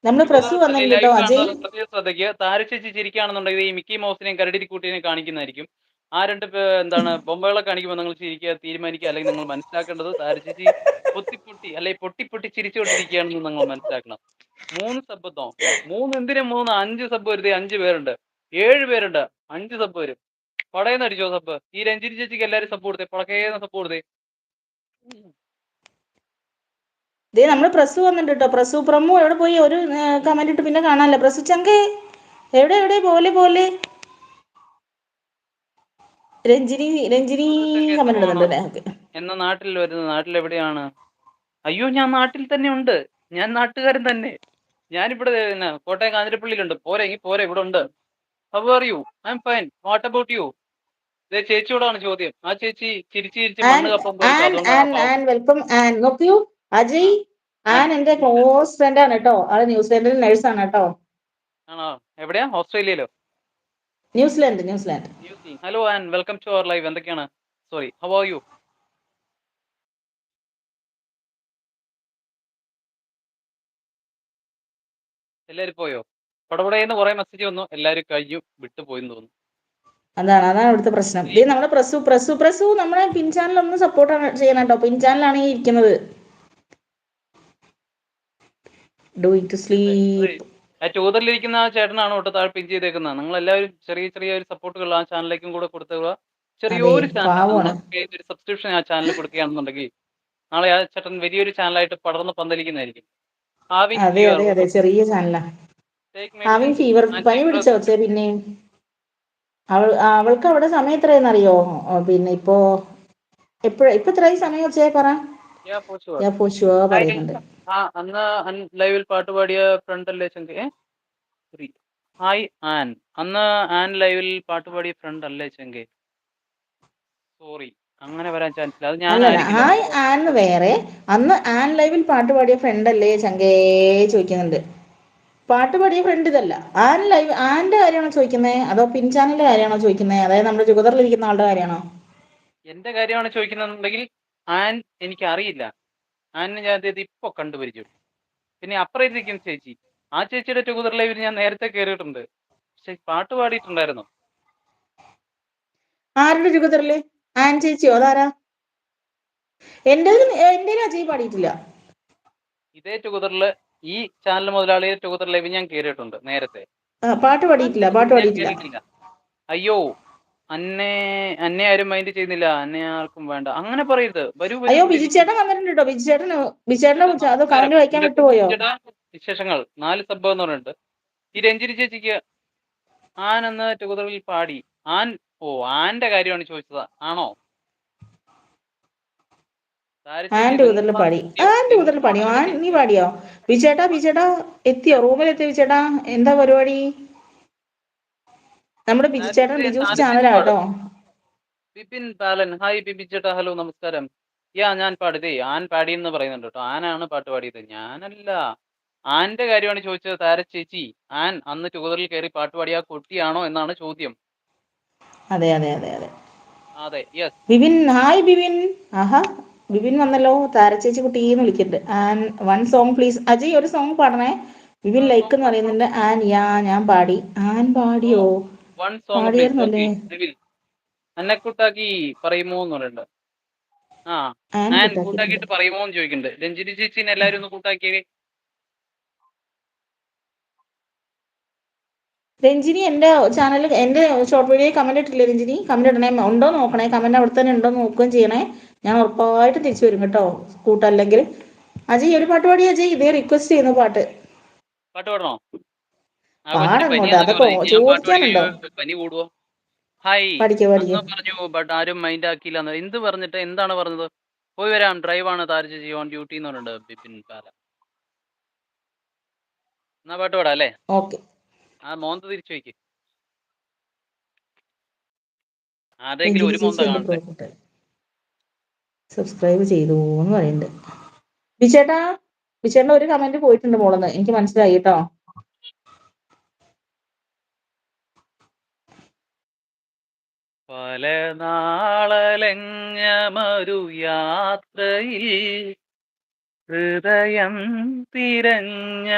നമ്മള് പ്രസ് യുവതലത്തിലെ വന്നിട്ടുണ്ട് കേട്ടോ ലൈവ് അജയ്. കാണുന്നവർ പ്രത്യേക ശ്രദ്ധയ്ക്ക്. താരചേച്ചി ചിരിക്കുകയാണെന്നുണ്ടെങ്കിൽ ഈ മിക്കി മൗസിനെയും കരടിക്കുട്ടിനെയും കാണിക്കുന്നതായിരിക്കും. ആ രണ്ട് എന്താണ് ബൊമ്മകളെ കാണിക്കുമ്പോൾ നിങ്ങൾ ചിരിക്കുക തീരുമാനിക്കുക. അല്ലെങ്കിൽ നിങ്ങൾ മനസ്സിലാക്കേണ്ടത് താരചേച്ചി പൊട്ടി അല്ലെങ്കിൽ പൊട്ടി ചിരിച്ചുകൊണ്ടിരിക്കുകയാണെന്ന് നിങ്ങൾ മനസ്സിലാക്കണം. 3 സബ്ബെന്നോ 3 എന്തിനും 3 5 സബ്ബ് വരുത്തി 5 പേരുണ്ട് 7 പേരുണ്ട് 5 സബ്ബ് വരും. പടയെന്ന് അടിച്ചോ സബ്ബ്. ഈ രഞ്ജിനി ചേച്ചിക്ക് എല്ലാവരും സബ്ബ് കൊടുത്തേ. പടക്കേന്ന് സബ്ബ് കൊടുത്തേ. ദേ നമ്മള് പ്രസ് വന്നിട്ടുണ്ട് കേട്ടോ. പ്രസു പ്രമു എവിടെ പോയി? ഒരു കമന്റ് ഇട്ട് പിന്നെ കാണാനല്ല. പ്രസു ചങ്കേ എവിടെ പോലെ രഞ്ജിനി ദിവസത്തേക്ക് കമന്റ് എത്തണമാണോ ഇടുന്നുണ്ട് അല്ലേ? ഓക്കെ. എന്ന നാട്ടിൽ വരുന്നത്? നാട്ടിൽ എവിടെയാണ്? അയ്യോ ഞാൻ നാട്ടിൽ തന്നെ ഉണ്ട്. ഞാൻ നാട്ടുകാരൻ തന്നെ. ഞാനിവിടെ കോട്ടയം കാഞ്ഞിരപ്പള്ളിയിലുണ്ട്. പോരെ ഇവിടെ ഉണ്ട്. How are U? I am fine. What about you? ഇതേ ചേച്ചിയോടാണ് ചോദ്യം. ആ ചേച്ചി ചിരിച്ച് മണ്ണ് കപ്പം പോയിരിക്കും. അതുകൊണ്ടാണ് പാവം. Welcome Ann. നോക്കൂ ആ അജയ്, ആൻ ആൻ എന്റെ ക്ലോസ് ഫ്രണ്ട് ആണ് കേട്ടോ. ആള് ന്യൂസിലാൻഡിൽ നഴ്സാണ് കേട്ടോ. ആണോ? എവിടെയാ? ഓസ്ട്രേലിയയിലോ? New Zealand. Hello Ann, welcome to our live. എന്തൊക്കെയാണ്? Sorry, how are you? എല്ലാവരും പോയോ? പടപടയെന്ന് കുറെ മെസ്സേജ് വന്നു. എല്ലാവരും കഴിഞ്ഞു വിട്ടുപോയെന്ന് തോന്നുന്നു. അതാണ് ഇവിടുത്തെ പ്രശ്നം. ഇത് നമ്മുടെ പ്രസു നമ്മുടെ പിൻ ചാനൽ ഒന്ന് സപ്പോർട്ട് ചെയ്യണം കേട്ടോ. പിൻ ചാനലാണ് ഈ ഇരിക്കുന്നത്. Doing to sleep. ആ ട്യൂതറിലിരിക്കുന്ന ആ ചേട്ടനാണ് തൊട്ട് താഴെ പിൻ ചെയ്തേക്കുന്നത്. നിങ്ങൾ എല്ലാവരും ചെറിയ ഒരു സപ്പോർട്ടുകൾ ആ ചാനലിലേക്കും കൂടെ കൊടുത്തുക. അതെ, ചെറിയൊരു ചാനലാണ്. പാവമാണ്. നിങ്ങൾക്ക് ഒരു സബ്സ്ക്രിപ്ഷൻ ആ ചാനൽ കൊടുക്കുകയാണെന്നുണ്ടെങ്കിൽ നാളെ ആ ചേട്ടൻ വലിയൊരു ചാനലായിട്ട് പടർന്ന് പന്തലിക്കുന്നതായിരിക്കും. അതെ, ചെറിയ ചാനലാ. Having fever. പനി പിടിച്ചോ കൊച്ചേ? പിന്നെ അവൾക്ക് അവിടെ സമയം എത്രയെന്നറിയോ? പിന്നെ ഇപ്പോ എത്രയായി സമയം കൊച്ചേ? പറ. പറയുന്നുണ്ട്. അന്ന് ലൈവിൽ പാട്ട് പാടിയ ഫ്രണ്ട് അല്ലേ ചങ്ക്? Hi Ann. അന്ന് ആൻ ലൈവിൽ പാട്ട് പാടിയ ഫ്രണ്ട് അല്ലേ ചങ്ക്? സോറി, അങ്ങനെ വരാൻ ചാൻസ് ഇല്ല. അത് അല്ലല്ല, ഞാനായിരിക്കില്ല. ഹായ് ആൻ വേറെ. അന്ന് ആൻ ലൈവിൽ പാട്ട് പാടിയ ഫ്രണ്ട് അല്ലേ ചങ്കേ ചോദിക്കുന്നുണ്ട്. പാട്ട് പാടിയ ഫ്രണ്ട് ഇതല്ല. ആന്റെ കാര്യമാണോ ചോദിക്കുന്നത്? അതോ പിൻ ചാനലിന്റെ കാര്യമാണോ ചോദിക്കുന്നത്? അതായത് നമ്മുടെ ജുഗതറിലിരിക്കുന്ന ആളുടെ കാര്യമാണോ? എന്റെ കാര്യമാണ് ചോദിക്കുന്നുണ്ടെങ്കിൽ ആൻ എനിക്ക് അറിയില്ല. ആനിനെ ഞാൻ ഇപ്പൊ കണ്ടുപരിചയം. പിന്നെ അപ്പുറത്തിരിക്കുന്ന ചേച്ചി, ആ ചേച്ചിയുടെ ടുഗദർ ലൈവിൽ ഞാൻ നേരത്തെ കയറിയിട്ടുണ്ട്. പക്ഷെ പാട്ട് പാടിയിട്ടുണ്ടായിരുന്നു. ആരുടെ ജുഗതറില്? ആൻ ചേച്ചിയോ? അതാരാ? എന്റെ അജയ് പാടിയിട്ടില്ല. ഇതേ ടുഗദറില് ഈ ചാനൽ മുതലാളിയെ ടുഗദർ ലൈവ് ഞാൻ കയറിയിട്ടുണ്ട് നേരത്തെ. പാട്ട് പാടിയിട്ടില്ല. ഞാൻ കേട്ടിട്ടില്ല. അയ്യോ, അന്നെ ആരും മൈൻഡ് ചെയ്യുന്നില്ല. അന്നെ ആർക്കും വേണ്ട. അങ്ങനെ പറയരുത്. വരൂ അയ്യോ, ഇവിടെ ഇരിക്കൂ. ബിജുചേട്ടൻ വന്നിട്ടുണ്ട് കേട്ടോ. ബിജുചേട്ടനെ ചേട്ടാ അത് നമസ്കാരം. കമന്റ് വായിക്കാൻ വിട്ടുപോയോ? വിശേഷങ്ങൾ 4 സബ്ബ് എന്ന് പറഞ്ഞിട്ടുണ്ട്. ഈ രഞ്ജിനി ചേച്ചിക്ക് ആൻ എന്ന ടുഗദറിൽ പാടി. ആന്റെ കാര്യമാണ് ചോദിച്ചത് ആണോ? ആൻ്റെ ഉദറിൽ പാടി. പാടിയോ? നീ പാടിയോ? ബിജുചേട്ടാ എത്തിയോ? റൂമിലെത്തിയോ ബിജുചേട്ടാ? എന്താ പരിപാടി? നമ്മുടെ ബിജുചേട്ടൻ ബിജൂസ് ചാനലാ കേട്ടോ. ബിപിൻ ബാലൻ. ഹായ് ബിബി ചേട്ടാ, ഹലോ നമസ്കാരം. ഞാൻ പാടിയതേ ആൻ പാടി എന്ന് പറയുന്നുണ്ട് കേട്ടോ. ആനാണ് പാട്ട് പാടിയത്, ഞാനല്ല. ആന്റെ കാര്യമാണ് ചോദിച്ചത് താര ചേച്ചി. ആൻ അന്ന് ടുഗദറിൽ കയറി പാട്ട് പാടിയ കുട്ടിയാണോ എന്നാണ് ചോദ്യം. അതെ. അതെ, യെസ്. ബിബിൻ, ഹായ് ബിബിൻ. ആഹാ, ബിബിൻ വന്നല്ലോ. താരച്ചേച്ചി കുട്ടീന്ന് വിളിക്കുന്നുണ്ട്. Ann one song please. Ajay ഒരു സോങ് പാടണേ. ബിബിൻ ലൈക്ക് എന്ന് പറയുന്നുണ്ട്. ഞാൻ പാടി. ആൻ പാടിയോ? One song please. പാടിയായിരുന്നല്ലേ? അന്നക്കൂട്ടാക്കി പറയുമോ എന്ന് പറയുന്നുണ്ട്. ആൻ കൂട്ടാക്കിയിട്ട് പറയുമോ എന്ന് ചോദിക്കുന്നുണ്ട്. രഞ്ജിനി ചേച്ചിനെ എല്ലാവരും ഒന്ന് കൂട്ടാക്കിയേ. രഞ്ജിനി എൻ്റെ ചാനൽ, എൻ്റെ ഷോർട്ട് വീഡിയോ കമന്റ് ഇട്ടില്ലേ രഞ്ജിനി? കമന്റ് ഇടണേ. ഉണ്ടോ നോക്കണേ. കമന്റ് അവിടെ തന്നെ ഉണ്ടോ നോക്കുകയും ചെയ്യണേ. ഞാൻ ഉറപ്പായിട്ട് തിരിച്ചു വരും കേട്ടോ, കൂട്ടല്ലെങ്കിൽ. അജയ് ഒരു പാട്ട് പാടി അജയ്. ഇതേ റിക്വസ്റ്റ് ചെയ്യുന്നു പാട്ട്. പാട്ട് പാടണോ? പാടങ്ങോട്ട്. അതൊക്കെ ചോദിക്കാനുണ്ടോ? പനി കൂടുവോ? ഹായ് പഠിക്കോ. അന്ന് പറഞ്ഞു, ബട്ട് ആരും മൈൻഡ് ആക്കിയില്ല. എന്ത് പറഞ്ഞിട്ട്? എന്താണ് പറഞ്ഞത്? പോയി വരാം, ഡ്രൈവാണ് താരചേച്ചി ഓൺ ഡ്യൂട്ടി എന്ന് പറഞ്ഞിട്ടുണ്ട് ബിപിൻ പാല. എന്നാ പാട്ട് പാടാം അല്ലേ? ഓക്കെ. മോന്ത തിരിച്ചു വയ്ക്ക്. ആരെങ്കിലും രഞ്ജിനി ഒരു മോന്ത ചേച്ചി എൻ്റെ കാണട്ടെ. പ്രോഫിറ്റ് സബ്സ്ക്രൈബ് ചെയ്തു എന്ന് പറയുന്നുണ്ട്. ബിച്ചേട്ടൻ്റെ ഒരു കമന്റ് പോയിട്ടുണ്ട് മോളെന്ന് എനിക്ക് മനസ്സിലായി കേട്ടോ. പല നാളലഞ്ഞമൊരു യാത്രയിൽ ഹൃദയം തിരഞ്ഞ